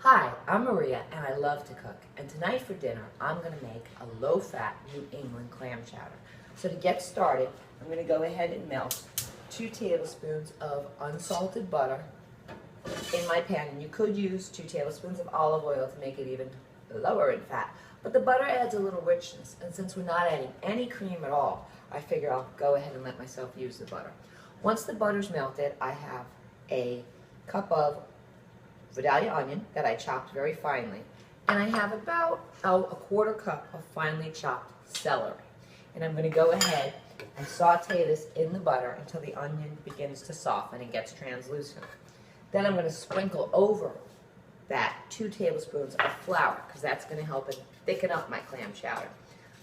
Hi, I'm Maria and I love to cook. And tonight for dinner, I'm going to make a low-fat New England clam chowder. So to get started, I'm going to go ahead and melt 2 tablespoons of unsalted butter in my pan. And you could use 2 tablespoons of olive oil to make it even lower in fat. But the butter adds a little richness. And since we're not adding any cream at all, I figure I'll go ahead and let myself use the butter. Once the butter's melted, I have a cup of Vidalia onion that I chopped very finely, and I have about a quarter cup of finely chopped celery. And I'm going to go ahead and saute this in the butter until the onion begins to soften and gets translucent. Then I'm going to sprinkle over that 2 tablespoons of flour, because that's going to help it thicken up my clam chowder.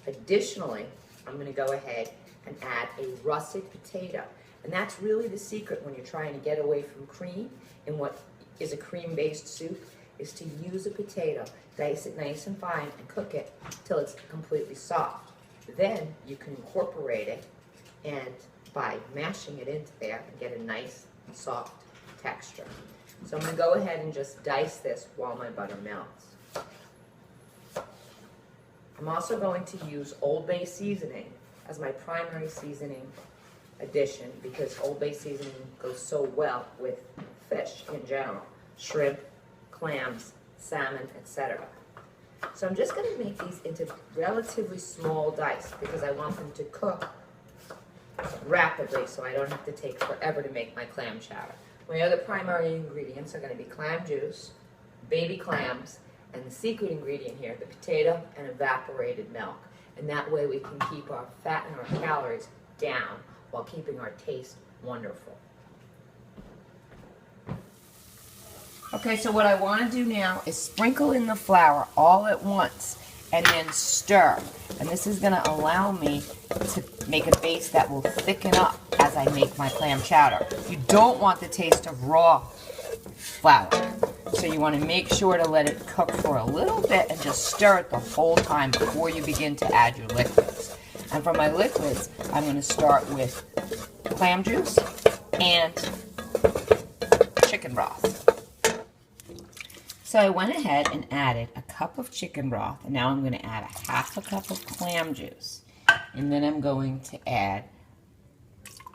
Additionally, I'm going to go ahead and add a russet potato, and that's really the secret when you're trying to get away from cream in what is a cream-based soup, is to use a potato, dice it nice and fine, and cook it till it's completely soft. Then you can incorporate it, and by mashing it into there, and get a nice soft texture. So I'm going to go ahead and just dice this while my butter melts. I'm also going to use Old Bay seasoning as my primary seasoning addition, because Old Bay seasoning goes so well with fish in general, shrimp, clams, salmon, etc. So I'm just going to make these into relatively small dice because I want them to cook rapidly so I don't have to take forever to make my clam chowder. My other primary ingredients are going to be clam juice, baby clams, and the secret ingredient here, the potato and evaporated milk. And that way we can keep our fat and our calories down while keeping our taste wonderful. Okay, so what I want to do now is sprinkle in the flour all at once and then stir. And this is going to allow me to make a base that will thicken up as I make my clam chowder. You don't want the taste of raw flour, so you want to make sure to let it cook for a little bit and just stir it the whole time before you begin to add your liquids. And for my liquids, I'm going to start with clam juice and chicken broth. So I went ahead and added a cup of chicken broth, and now I'm going to add a half a cup of clam juice. And then I'm going to add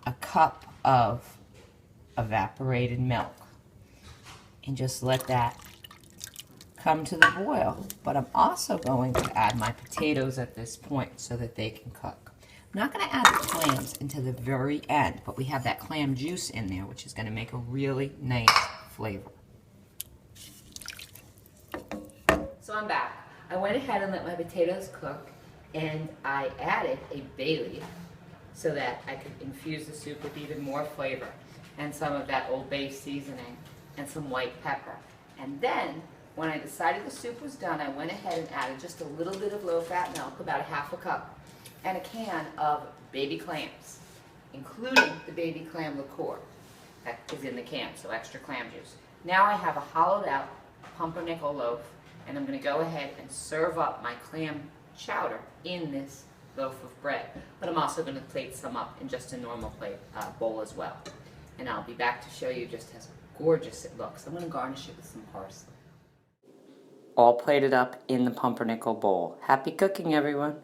a cup of evaporated milk. And just let that come to the boil. But I'm also going to add my potatoes at this point so that they can cook. I'm not going to add the clams until the very end, but we have that clam juice in there, which is going to make a really nice flavor. So I'm back. I went ahead and let my potatoes cook, and I added a bay leaf so that I could infuse the soup with even more flavor, and some of that Old Bay seasoning and some white pepper. And then when I decided the soup was done, I went ahead and added just a little bit of low-fat milk, about a half a cup, and a can of baby clams, including the baby clam liqueur that is in the can, so extra clam juice. Now I have a hollowed out pumpernickel loaf, and I'm going to go ahead and serve up my clam chowder in this loaf of bread. But I'm also going to plate some up in just a normal bowl as well. And I'll be back to show you just how gorgeous it looks. I'm going to garnish it with some parsley. All plated up in the pumpernickel bowl. Happy cooking, everyone.